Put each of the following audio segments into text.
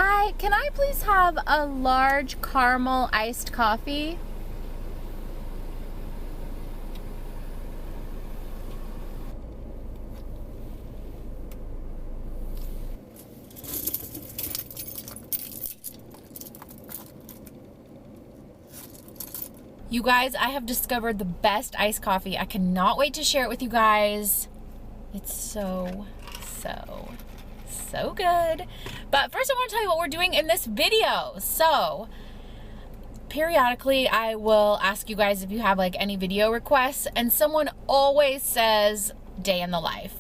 Hi, can I please have a large caramel iced coffee? You guys, I have discovered the best iced coffee. I cannot wait to share it with you guys. It's so good. But first I want to tell you what we're doing in this video. So periodically I will ask you guys if you have like any video requests, and someone always says day in the life.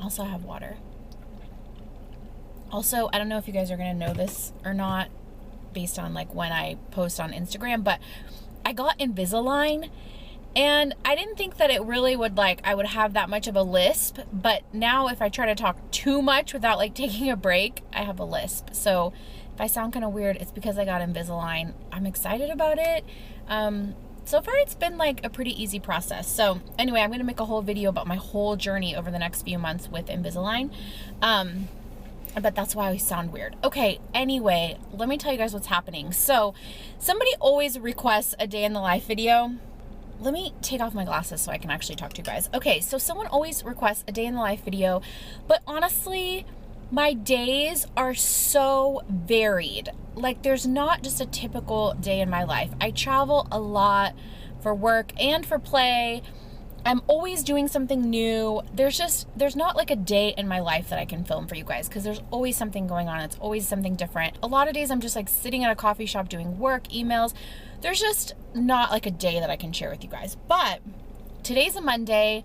Also, I have water. Also, I don't know if you guys are gonna know this or not based on like when I post on Instagram, but I got Invisalign. And I didn't think that it really would I would have that much of a lisp, but now if I try to talk too much without like taking a break, I have a lisp. So if I sound kind of weird, it's because I got Invisalign. I'm excited about it. So far it's been like a pretty easy process. So anyway, I'm gonna make a whole video about my whole journey over the next few months with Invisalign. But that's why I sound weird. Okay, anyway, let me tell you guys what's happening. So somebody always requests a day in the life video. Let me take off my glasses so I can actually talk to you guys. Okay, so someone always requests a day in the life video, but honestly, my days are so varied. Like, there's not just a typical day in my life. I travel a lot for work and for play. I'm always doing something new. There's not like a day in my life that I can film for you guys because there's always something going on. It's always something different. A lot of days I'm just like sitting at a coffee shop doing work, emails. There's just not like a day that I can share with you guys. But today's a Monday.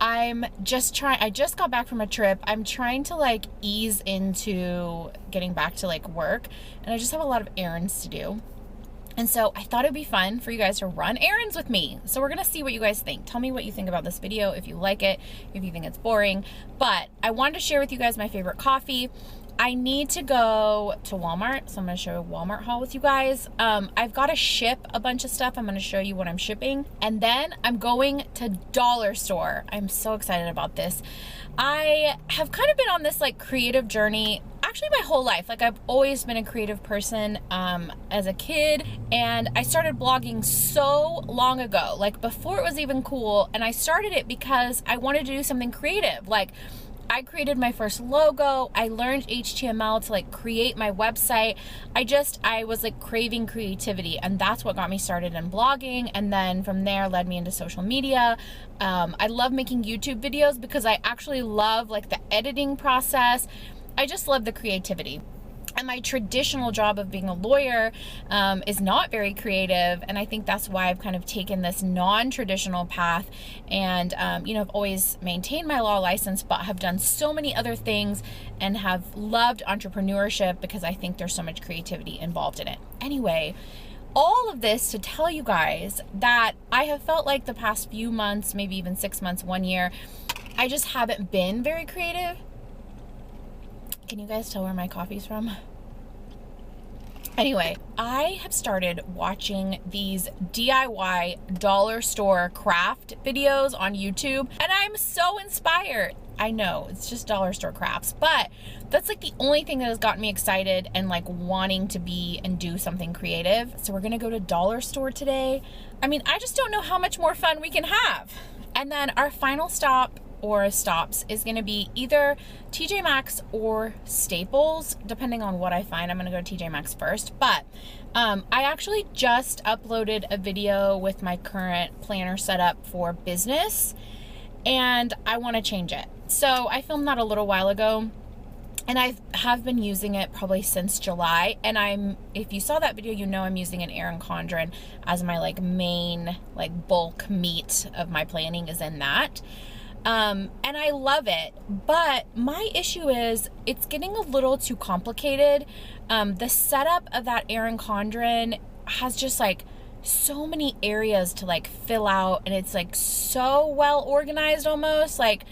I just got back from a trip. I'm trying to like ease into getting back to like work, and I just have a lot of errands to do. And so I thought it'd be fun for you guys to run errands with me. So we're gonna see what you guys think. Tell me what you think about this video, if you like it, if you think it's boring. But I wanted to share with you guys my favorite coffee. I need to go to Walmart, so I'm gonna show a Walmart haul with you guys. I've got to ship a bunch of stuff. I'm gonna show you what I'm shipping. And then I'm going to Dollar Store. I'm so excited about this. I have kind of been on this like creative journey actually my whole life. Like, I've always been a creative person as a kid, and I started blogging so long ago, like before it was even cool. And I started it because I wanted to do something creative. Like, I created my first logo. I learned HTML to like create my website. I was like craving creativity, and that's what got me started in blogging. And then from there led me into social media. I love making YouTube videos because I actually love like the editing process. I just love the creativity. And my traditional job of being a lawyer is not very creative, and I think that's why I've kind of taken this non-traditional path. And you know, I've always maintained my law license, but have done so many other things and have loved entrepreneurship because I think there's so much creativity involved in it. Anyway, all of this to tell you guys that I have felt like the past few months, maybe even 6 months, 1 year, I just haven't been very creative. Can you guys tell where my coffee's from? Anyway, I have started watching these DIY dollar store craft videos on YouTube, and I'm so inspired. I know it's just dollar store crafts, but that's like the only thing that has gotten me excited and like wanting to be and do something creative. So we're gonna go to Dollar Store today. I mean, I just don't know how much more fun we can have. And then our final stop or stops is gonna be either TJ Maxx or Staples, depending on what I find. I'm gonna go to TJ Maxx first, but I actually just uploaded a video with my current planner setup for business, and I wanna change it. So I filmed that a little while ago, and I have been using it probably since July. And if you saw that video, you know I'm using an Erin Condren as my like main like bulk meat of my planning is in that. And I love it, but my issue is it's getting a little too complicated. The setup of that Erin Condren has just like so many areas to like fill out, and it's like so well organized almost. Like,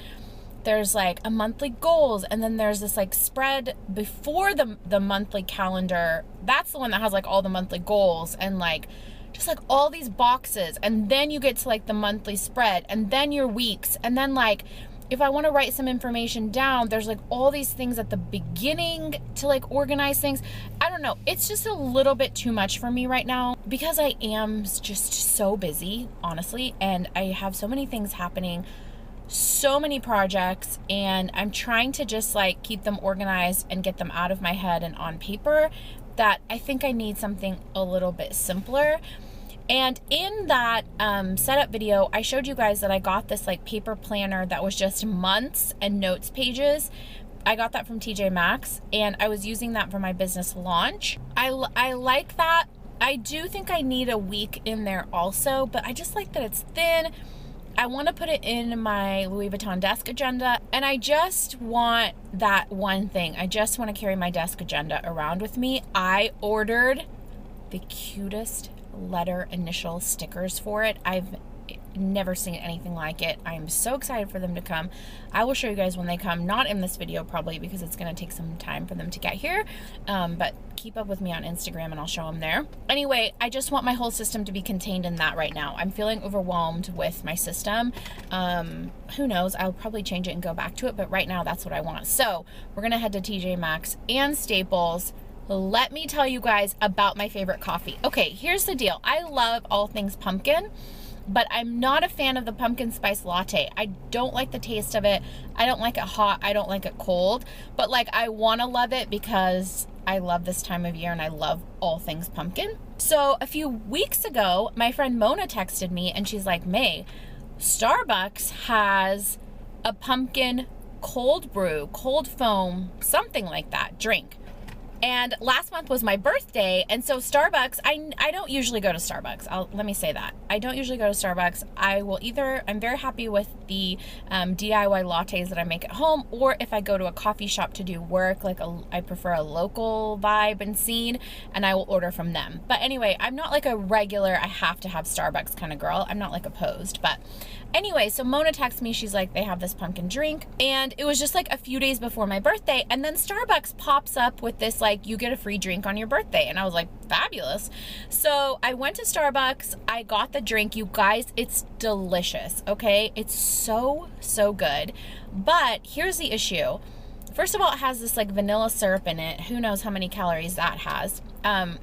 there's like a monthly goals, and then there's this like spread before the monthly calendar. That's the one that has like all the monthly goals and like just like all these boxes, and then you get to like the monthly spread, and then your weeks, and then like if I want to write some information down, there's like all these things at the beginning to like organize things. I don't know. It's just a little bit too much for me right now because I am just so busy, honestly, and I have so many things happening, so many projects, and I'm trying to just like keep them organized and get them out of my head and on paper, that I think I need something a little bit simpler. And in that setup video, I showed you guys that I got this like paper planner that was just months and notes pages. I got that from TJ Maxx, and I was using that for my business launch. I like that. I do think I need a week in there also, but I just like that it's thin. I want to put it in my Louis Vuitton desk agenda, and I just want that one thing. I just want to carry my desk agenda around with me. I ordered the cutest letter initial stickers for it. I've never seen anything like it. I am so excited for them to come. I will show you guys when they come, not in this video probably because it's going to take some time for them to get here, but keep up with me on Instagram and I'll show them there. Anyway, I just want my whole system to be contained in that right now. I'm feeling overwhelmed with my system. Who knows, I'll probably change it and go back to it, but right now that's what I want. So we're gonna head to TJ Maxx and Staples. Let me tell you guys about my favorite coffee. Okay, here's the deal. I love all things pumpkin, but I'm not a fan of the pumpkin spice latte. I don't like the taste of it. I don't like it hot. I don't like it cold. But like, I want to love it because I love this time of year and I love all things pumpkin. So a few weeks ago, my friend Mona texted me and she's like, May, Starbucks has a pumpkin cold brew, cold foam, something like that drink. And last month was my birthday, and so Starbucks, I don't usually go to Starbucks. Let me say that. I don't usually go to Starbucks. I'm very happy with the DIY lattes that I make at home, or if I go to a coffee shop to do work, I prefer a local vibe and scene, and I will order from them. But anyway, I'm not like a regular, I have to have Starbucks kind of girl. I'm not like opposed, but anyway, so Mona texted me, she's like, they have this pumpkin drink, and it was just like a few days before my birthday, and then Starbucks pops up with this like, you get a free drink on your birthday, and I was like, fabulous. So I went to Starbucks, I got the drink. You guys, it's delicious, okay? It's so good, but here's the issue. First of all, it has this like vanilla syrup in it. Who knows how many calories that has.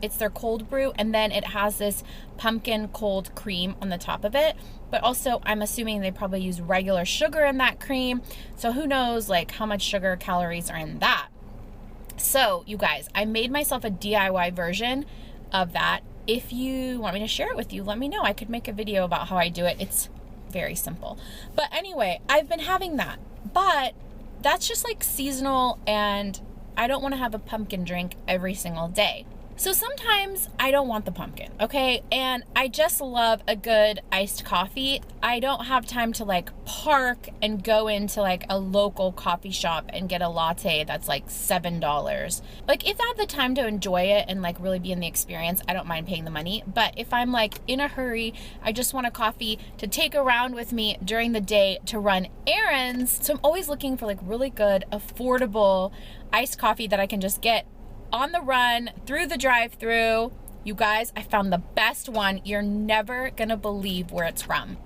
It's their cold brew, and then it has this pumpkin cold cream on the top of it. But also, I'm assuming they probably use regular sugar in that cream. So who knows like how much sugar calories are in that. So you guys, I made myself a DIY version of that. If you want me to share it with you, let me know. I could make a video about how I do it. It's very simple. But anyway, I've been having that. But that's just like seasonal, and I don't want to have a pumpkin drink every single day. So sometimes I don't want the pumpkin, okay? And I just love a good iced coffee. I don't have time to like park and go into like a local coffee shop and get a latte that's like $7. Like if I have the time to enjoy it and like really be in the experience, I don't mind paying the money. But if I'm like in a hurry, I just want a coffee to take around with me during the day to run errands. So I'm always looking for like really good, affordable iced coffee that I can just get on the run, through the drive-through. You guys, I found the best one. You're never gonna believe where it's from.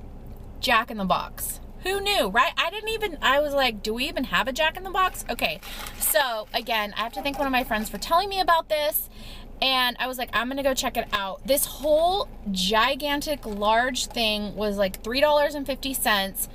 Jack in the Box. Who knew, right? I was like, do we even have a Jack in the Box? Okay, so again, I have to thank one of my friends for telling me about this, and I was like, I'm gonna go check it out. This whole gigantic large thing was like $3.50.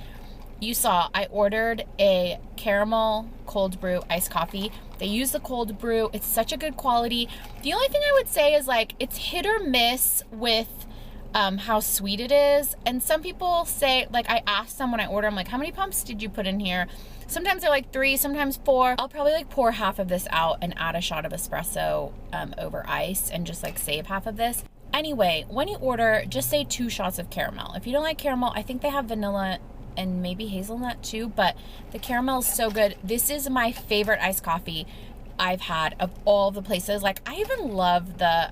You saw I ordered a caramel cold brew iced coffee. They use the cold brew. It's such a good quality. The only thing I would say is like it's hit or miss with how sweet it is. And some people say, like I asked them when I order, I'm like, how many pumps did you put in here? Sometimes they're like 3, sometimes 4. I'll probably like pour half of this out and add a shot of espresso over ice and just like save half of this. Anyway, when you order, just say 2 shots of caramel. If you don't like caramel, I think they have vanilla and maybe hazelnut too, but the caramel is so good. This is my favorite iced coffee I've had of all the places. Like I even love the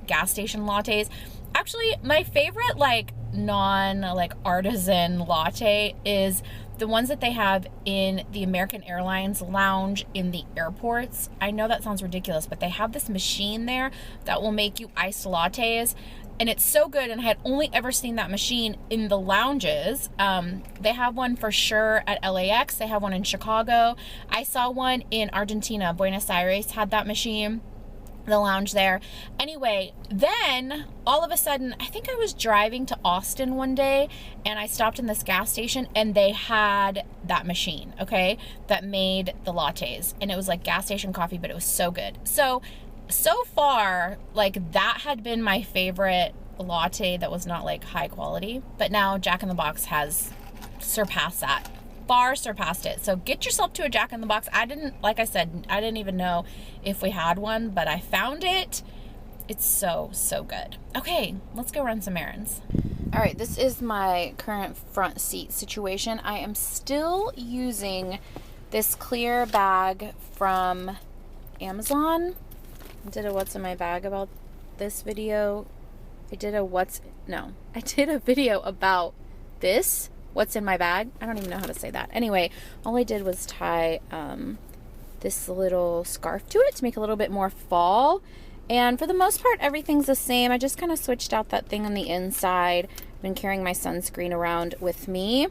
gas station lattes. Actually, my favorite like like artisan latte is the ones that they have in the American Airlines lounge in the airports. I know that sounds ridiculous, but they have this machine there that will make you iced lattes. And it's so good, and I had only ever seen that machine in the lounges. They have one for sure at LAX. They have one in Chicago. I saw one in Argentina. Buenos Aires had that machine, the lounge there. Anyway, then all of a sudden, I think I was driving to Austin one day, and I stopped in this gas station, and they had that machine, okay, that made the lattes. And it was like gas station coffee, but it was so good. So far, like, that had been my favorite latte that was not like high quality, but now Jack in the Box has surpassed that, far surpassed it. So get yourself to a Jack in the Box. Like I said, I didn't even know if we had one, but I found it. It's so good. Okay, let's go run some errands. All right, this is my current front seat situation. I am still using this clear bag from Amazon. I did a what's in my bag about this video. I did a video about this, what's in my bag. I don't even know how to say that. Anyway, all I did was tie this little scarf to it to make it a little bit more fall. And for the most part, everything's the same. I just kind of switched out that thing on the inside. I've been carrying my sunscreen around with me.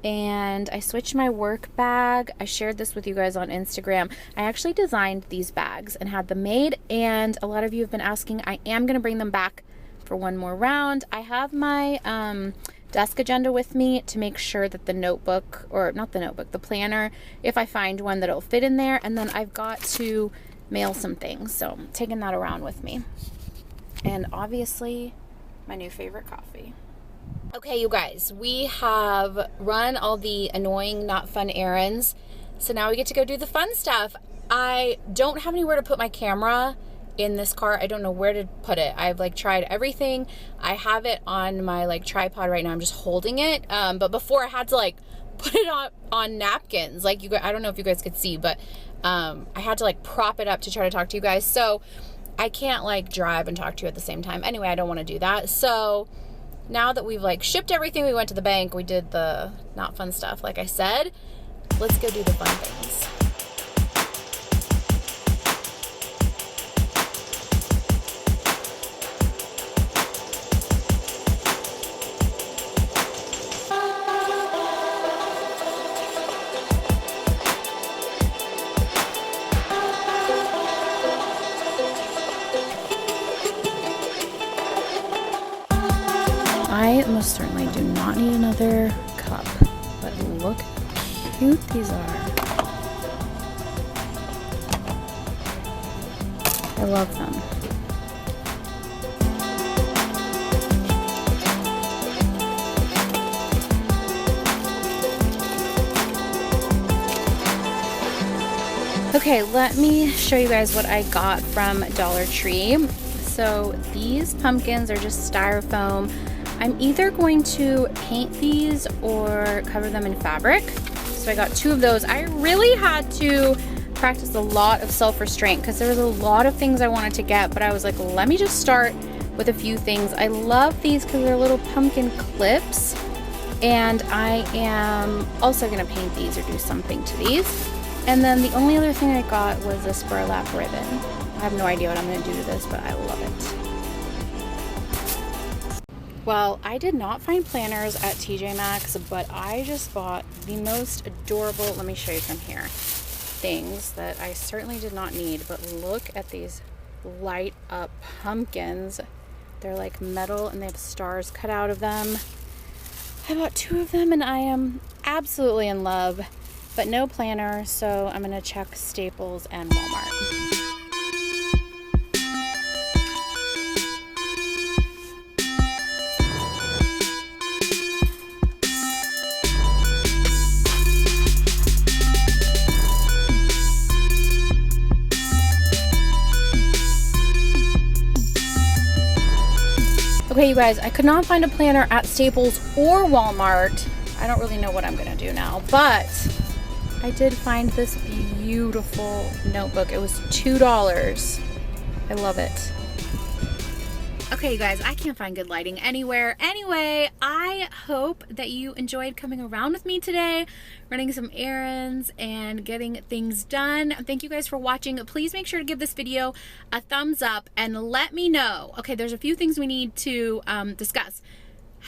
And I switched my work bag. I shared this with you guys on Instagram. I actually designed these bags and had them made, and a lot of you have been asking. I am going to bring them back for one more round. I have my desk agenda with me to make sure that the notebook, or not the notebook, the planner, if I find one, that it'll fit in there. And then I've got to mail some things, so I'm taking that around with me. And obviously, my new favorite coffee. Okay, you guys, we have run all the annoying, not fun errands. So now we get to go do the fun stuff. I don't have anywhere to put my camera in this car. I don't know where to put it. I've like tried everything. I have it on my like tripod right now. I'm just holding it. But before I had to like put it on napkins. Like, you guys, I don't know if you guys could see, but I had to like prop it up to try to talk to you guys. So I can't like drive and talk to you at the same time. Anyway, I don't want to do that. So now that we've like shipped everything, we went to the bank, we did the not fun stuff, like I said, let's go do the fun things. I most certainly do not need another cup, but look how cute these are. I love them. Okay, let me show you guys what I got from Dollar Tree. So these pumpkins are just styrofoam. I'm either going to paint these or cover them in fabric. So I got two of those. I really had to practice a lot of self-restraint because there was a lot of things I wanted to get, but I was like, let me just start with a few things. I love these because they're little pumpkin clips, and I am also gonna paint these or do something to these. And then the only other thing I got was this burlap ribbon. I have no idea what I'm gonna do to this, but I love it. Well, I did not find planners at TJ Maxx, but I just bought the most adorable, let me show you from here, things that I certainly did not need, but look at these light up pumpkins. They're like metal and they have stars cut out of them. I bought two of them and I am absolutely in love, but no planner, so I'm gonna check Staples and Walmart. Okay, you guys, I could not find a planner at Staples or Walmart. I don't really know what I'm gonna do now, but I did find this beautiful notebook. It was $2. I love it. Okay, you guys, I can't find good lighting anywhere. Anyway, I hope that you enjoyed coming around with me today, running some errands and getting things done. Thank you guys for watching. Please make sure to give this video a thumbs up and let me know. Okay, there's a few things we need to discuss.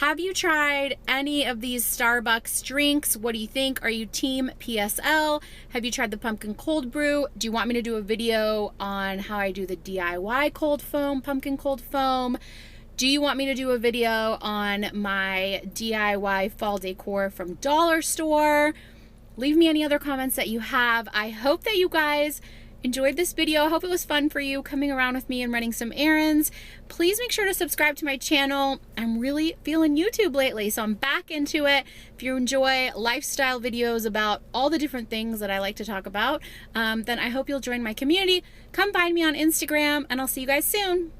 Have you tried any of these Starbucks drinks? What do you think? Are you team PSL? Have you tried the pumpkin cold brew? Do you want me to do a video on how I do the DIY cold foam, pumpkin cold foam? Do you want me to do a video on my DIY fall decor from Dollar Store? Leave me any other comments that you have. I hope that you guys enjoyed this video. I hope it was fun for you coming around with me and running some errands. Please make sure to subscribe to my channel. I'm really feeling YouTube lately, so I'm back into it. If you enjoy lifestyle videos about all the different things that I like to talk about, then I hope you'll join my community. Come find me on Instagram, and I'll see you guys soon.